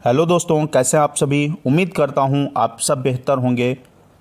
Hello दोस्तों, कैसे हैं आप सभी। उम्मीद करता हूं आप सब बेहतर होंगे।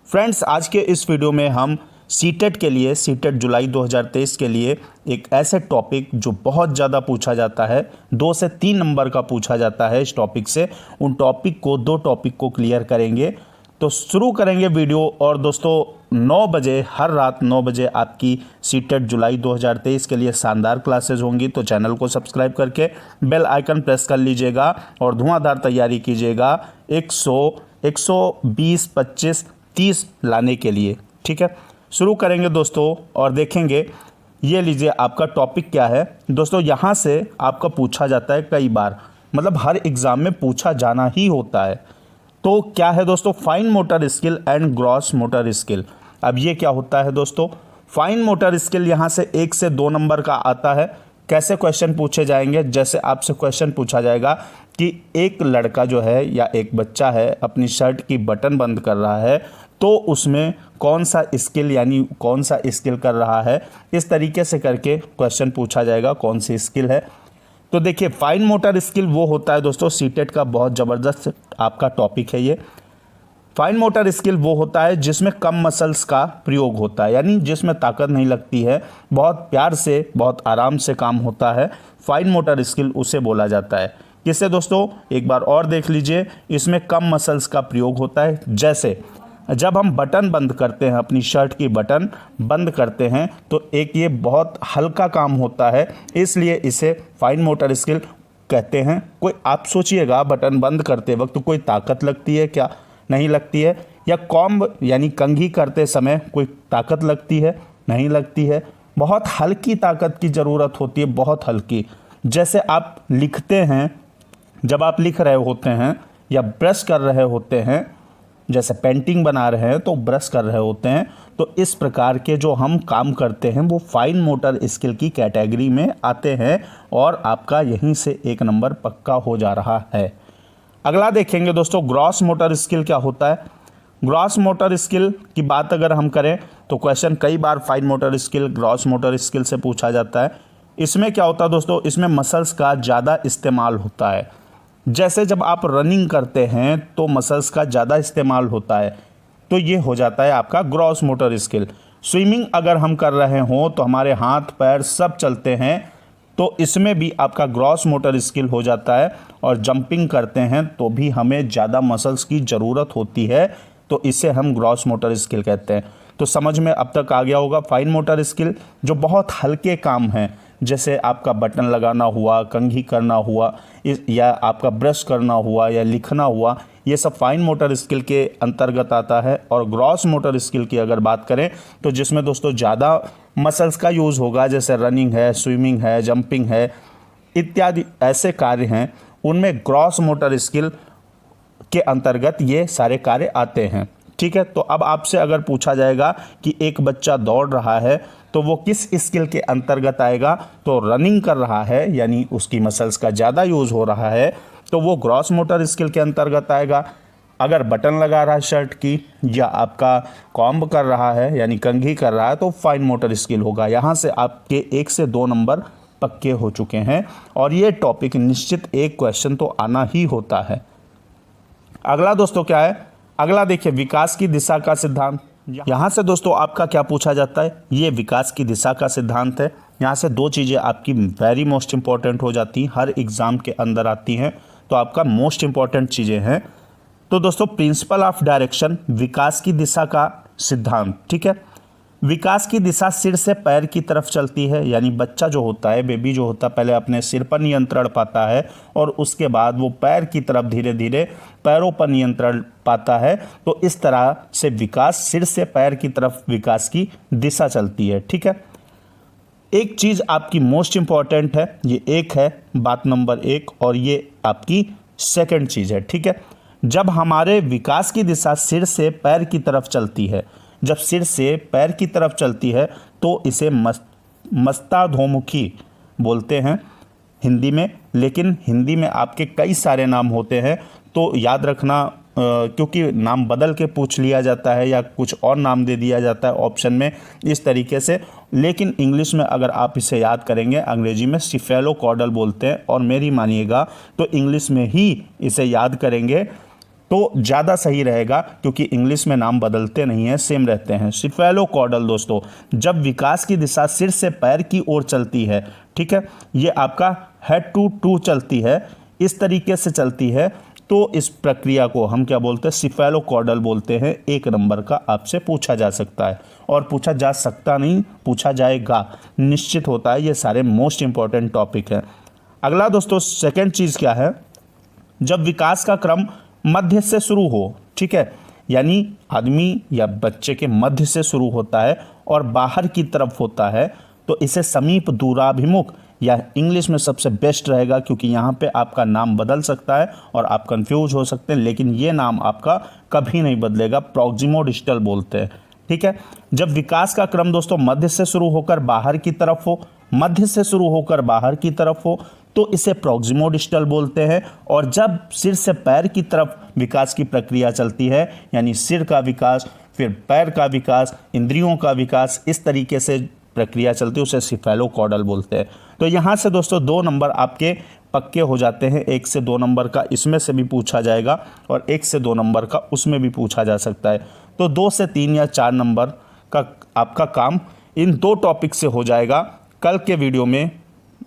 फ्रेंड्स, आज के इस वीडियो में हम सीटेट के लिए सीटेट जुलाई 2023 के लिए एक ऐसे टॉपिक जो बहुत ज़्यादा पूछा जाता है, 2 से 3 नंबर का पूछा जाता है इस टॉपिक से, उन टॉपिक को 2 टॉपिक को क्लियर करेंगे। तो शुरू करेंगे वीडियो। और दोस्तों 9 बजे, हर रात 9 बजे आपकी सीटेट जुलाई 2023 के लिए शानदार क्लासेस होंगी। तो चैनल को सब्सक्राइब करके बेल आइकन प्रेस कर लीजिएगा और धुआंधार तैयारी कीजिएगा 100, 120, 25, 30 लाने के लिए। ठीक है, शुरू करेंगे दोस्तों और देखेंगे। ये लीजिए आपका टॉपिक क्या है दोस्तों। यहाँ से आपका पूछा जाता है कई बार, मतलब हर एग्ज़ाम में पूछा जाना ही होता है। तो क्या है दोस्तों, fine motor skill and gross motor skill. अब ये क्या होता है दोस्तों, फाइन मोटर स्किल यहाँ से 1 से 2 नंबर का आता है। कैसे क्वेश्चन पूछे जाएंगे, जैसे आपसे क्वेश्चन पूछा जाएगा कि एक लड़का जो है या एक बच्चा है अपनी शर्ट की बटन बंद कर रहा है, तो उसमें कौन सा स्किल यानी कौन सा स्किल कर रहा है, इस तरीके से करके क्वेश्चन पूछा जाएगा कौन सी स्किल है। तो देखिए, फाइन मोटर स्किल वो होता है दोस्तों, सीटेट का बहुत ज़बरदस्त आपका टॉपिक है ये। फाइन मोटर स्किल वो होता है जिसमें कम मसल्स का प्रयोग होता है, यानी जिसमें ताकत नहीं लगती है, बहुत प्यार से बहुत आराम से काम होता है। फाइन मोटर स्किल उसे बोला जाता है। किससे दोस्तों, एक बार और देख लीजिए। इसमें कम मसल्स का प्रयोग होता है, जैसे जब हम बटन बंद करते हैं, अपनी शर्ट की बटन बंद करते हैं, तो एक ये बहुत हल्का काम होता है, इसलिए इसे फाइन मोटर स्किल कहते हैं। कोई आप सोचिएगा, बटन बंद करते वक्त तो कोई ताकत लगती है क्या? नहीं लगती है। या कॉम्ब यानी कंघी करते समय कोई ताकत लगती है? नहीं लगती है। बहुत हल्की ताकत की ज़रूरत होती है, बहुत हल्की। जैसे आप लिखते हैं, जब आप लिख रहे होते हैं या ब्रश कर रहे होते हैं, जैसे पेंटिंग बना रहे हैं तो ब्रश कर रहे होते हैं, तो इस प्रकार के जो हम काम करते हैं वो फाइन मोटर स्किल की कैटेगरी में आते हैं और आपका यहीं से 1 नंबर पक्का हो जा रहा है। अगला देखेंगे दोस्तों, ग्रॉस मोटर स्किल क्या होता है। ग्रॉस मोटर स्किल की बात अगर हम करें तो क्वेश्चन कई बार fine motor skill, gross motor skill से पूछा जाता है। इसमें क्या होता है दोस्तों, इसमें मसल्स का ज़्यादा इस्तेमाल होता है। जैसे जब आप रनिंग करते हैं तो मसल्स का ज़्यादा इस्तेमाल होता है, तो ये हो जाता है आपका ग्रॉस मोटर स्किल। स्विमिंग अगर हम कर रहे हों तो हमारे हाथ पैर सब चलते हैं, तो इसमें भी आपका ग्रॉस मोटर स्किल हो जाता है। और जंपिंग करते हैं तो भी हमें ज़्यादा मसल्स की ज़रूरत होती है, तो इसे हम ग्रॉस मोटर स्किल कहते हैं। तो समझ में अब तक आ गया होगा, फाइन मोटर स्किल जो बहुत हल्के काम हैं, जैसे आपका बटन लगाना हुआ, कंघी करना हुआ, या आपका ब्रश करना हुआ या लिखना हुआ, ये सब फाइन मोटर स्किल के अंतर्गत आता है। और ग्रॉस मोटर स्किल की अगर बात करें तो जिसमें दोस्तों ज़्यादा मसल्स का यूज़ होगा, जैसे रनिंग है, स्विमिंग है, जंपिंग है, इत्यादि ऐसे कार्य हैं, उनमें ग्रॉस मोटर स्किल के अंतर्गत ये सारे कार्य आते हैं। ठीक है, तो अब आपसे अगर पूछा जाएगा कि एक बच्चा दौड़ रहा है तो वो किस स्किल के अंतर्गत आएगा, तो रनिंग कर रहा है यानी उसकी मसल्स का ज़्यादा यूज़ हो रहा है, तो वो ग्रॉस मोटर स्किल के अंतर्गत आएगा। अगर बटन लगा रहा है शर्ट की, या आपका कॉम्ब कर रहा है यानी कंघी कर रहा है, तो फाइन मोटर स्किल होगा। यहाँ से आपके 1 से 2 नंबर पक्के हो चुके हैं और ये टॉपिक निश्चित एक क्वेश्चन तो आना ही होता है। अगला दोस्तों क्या है, अगला देखिए, विकास की दिशा का सिद्धांत। यहाँ से दोस्तों आपका क्या पूछा जाता है, ये विकास की दिशा का सिद्धांत है। यहाँ से 2 चीज़ें आपकी वेरी मोस्ट इंपॉर्टेंट हो जाती हैं, हर एग्ज़ाम के अंदर आती हैं, तो आपका मोस्ट इंपॉर्टेंट चीज़ें हैं। तो दोस्तों, प्रिंसिपल ऑफ डायरेक्शन, विकास की दिशा का सिद्धांत। ठीक है, विकास की दिशा सिर से पैर की तरफ चलती है, यानी बच्चा जो होता है, बेबी जो होता है, पहले अपने सिर पर नियंत्रण पाता है और उसके बाद वो पैर की तरफ धीरे धीरे पैरों पर नियंत्रण पाता है। तो इस तरह से विकास सिर से पैर की तरफ विकास की दिशा चलती है। ठीक है, एक चीज़ आपकी मोस्ट इंपॉर्टेंट है, ये एक है बात नंबर 1, और ये आपकी सेकंड चीज़ है। ठीक है, जब हमारे विकास की दिशा सिर से पैर की तरफ चलती है, जब सिर से पैर की तरफ चलती है, तो इसे मस्ताधोमुखी बोलते हैं हिंदी में। लेकिन हिंदी में आपके कई सारे नाम होते हैं, तो याद रखना, क्योंकि नाम बदल के पूछ लिया जाता है या कुछ और नाम दे दिया जाता है ऑप्शन में, इस तरीके से लेकिन इंग्लिश में अगर आप इसे याद करेंगे, अंग्रेजी में सिफेलोकॉडल बोलते हैं, और मेरी मानिएगा तो इंग्लिश में ही इसे याद करेंगे तो ज़्यादा सही रहेगा, क्योंकि इंग्लिश में नाम बदलते नहीं हैं, सेम रहते हैं। सिफेलोकॉडल दोस्तों, जब विकास की दिशा सिर से पैर की ओर चलती है, ठीक है, ये आपका हेड टू टू चलती है, इस तरीके से चलती है, तो इस प्रक्रिया को हम क्या बोलते हैं, सिफेलोकॉडल बोलते हैं। 1 नंबर का आपसे पूछा जा सकता है, और पूछा जा सकता नहीं, पूछा जाएगा, निश्चित होता है। ये सारे मोस्ट इंपॉर्टेंट टॉपिक हैं। अगला दोस्तों सेकंड चीज़ क्या है, जब विकास का क्रम मध्य से शुरू हो, ठीक है, यानी आदमी या बच्चे के मध्य से शुरू होता है और बाहर की तरफ होता है, तो इसे समीप दूराभिमुख, या इंग्लिश में सबसे बेस्ट रहेगा, क्योंकि यहाँ पे आपका नाम बदल सकता है और आप कंफ्यूज हो सकते हैं, लेकिन ये नाम आपका कभी नहीं बदलेगा, प्रॉक्सिमोडिस्टल बोलते हैं, ठीक है। जब विकास का क्रम दोस्तों मध्य से शुरू होकर बाहर की तरफ हो, मध्य से शुरू होकर बाहर की तरफ हो, तो इसे प्रॉक्सिमोडिस्टल बोलते हैं। और जब सिर से पैर की तरफ विकास की प्रक्रिया चलती है, यानी सिर का विकास, फिर पैर का विकास, इंद्रियों का विकास, इस तरीके से प्रक्रिया चलती है, उसे सिफेलोकॉडल बोलते हैं। तो यहाँ से दोस्तों 2 नंबर आपके पक्के हो जाते हैं। 1 से 2 नंबर का इसमें से भी पूछा जाएगा, और 1 से 2 नंबर का उसमें भी पूछा जा सकता है। तो 2 से 3 या 4 नंबर का आपका काम इन 2 टॉपिक से हो जाएगा। कल के वीडियो में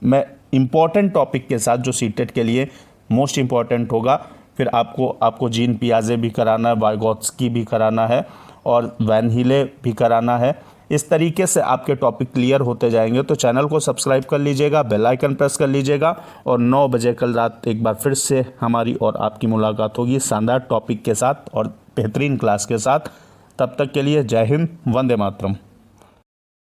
मैं इम्पॉर्टेंट टॉपिक के साथ, जो सीटेट के लिए मोस्ट इम्पॉर्टेंट होगा, फिर आपको जीन पियाजे भी कराना है, वाइगोत्स्की भी कराना है, और वैन हिले भी कराना है। इस तरीके से आपके टॉपिक क्लियर होते जाएंगे। तो चैनल को सब्सक्राइब कर लीजिएगा, बेल आइकन प्रेस कर लीजिएगा, और 9 बजे कल रात एक बार फिर से हमारी और आपकी मुलाकात होगी शानदार टॉपिक के साथ और बेहतरीन क्लास के साथ। तब तक के लिए जय हिंद, वंदे मातरम।